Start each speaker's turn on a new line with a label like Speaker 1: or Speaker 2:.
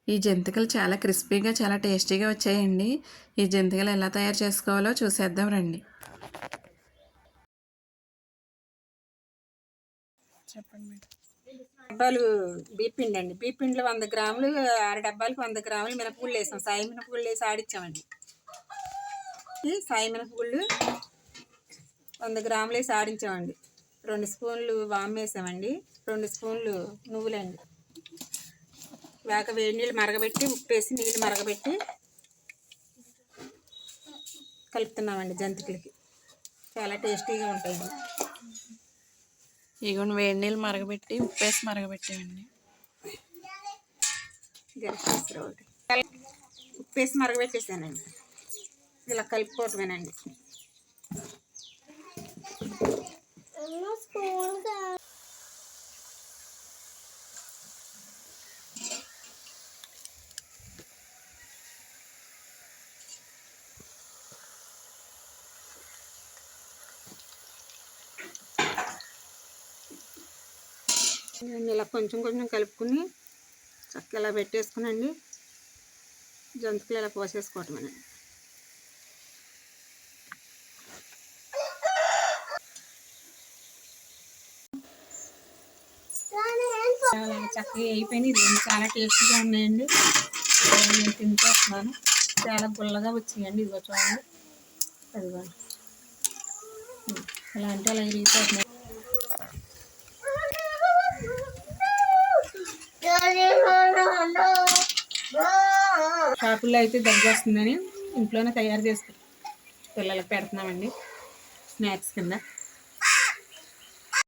Speaker 1: ఈ జంతికలు చాలా క్రిస్పీగా చాలా టేస్టీగా వచ్చాయండి. ఈ జంతికలు ఎలా తయారు చేసుకోవాలో చూసేద్దాం రండి. చెప్పండి మేడం.
Speaker 2: డబ్బాలు బీపిండి అండి. బీపిండిలో 100 గ్రాములు, 6 డబ్బాలకు 100 గ్రాములు మినపగుళ్ళు వేసాం. సాయి మినపగుళ్ళు వేసి ఆడిచ్చామండి. ఈ సాయి మినపగుళ్ళు 100 గ్రాములు వేసి ఆడించామండి. 2 స్పూన్లు వాము వేసామండి. 2 స్పూన్లు నువ్వులండి. వేడి నీళ్ళు మరగబెట్టి ఉప్పు వేసి నీళ్ళు మరగబెట్టి కలుపుతున్నామండి జంతికలకి. చాలా టేస్టీగా ఉంటాయండి.
Speaker 1: ఇగోండి వేడి నీళ్ళు మరగబెట్టి ఉప్పేసి మరగబెట్టామండి.
Speaker 2: ఉప్పేసి మరగబెట్టేసానండి. ఇలా కలుపుకోవటమేనండి. ఇలా కొంచెం కొంచెం కలుపుకుని చక్కగా ఇలా పెట్టేసుకునండి. జంతికలు ఇలా పోసేసుకోవటమేనండి. చక్కగా అయిపోయినాయి. చాలా టేస్టీగా ఉన్నాయండి. నేను తింటేస్తున్నాను. చాలా గుల్లగా వచ్చాయండి. ఇదిగో చూడండి. అదిగో ఇలాంటి అలా ఇరిగిపోతున్నాయి. షాపుల్లో అయితే దగ్గు వస్తుందని ఇంట్లోనే తయారు చేసుకుని పిల్లలకు పెడుతున్నామండి స్నాక్స్ కింద.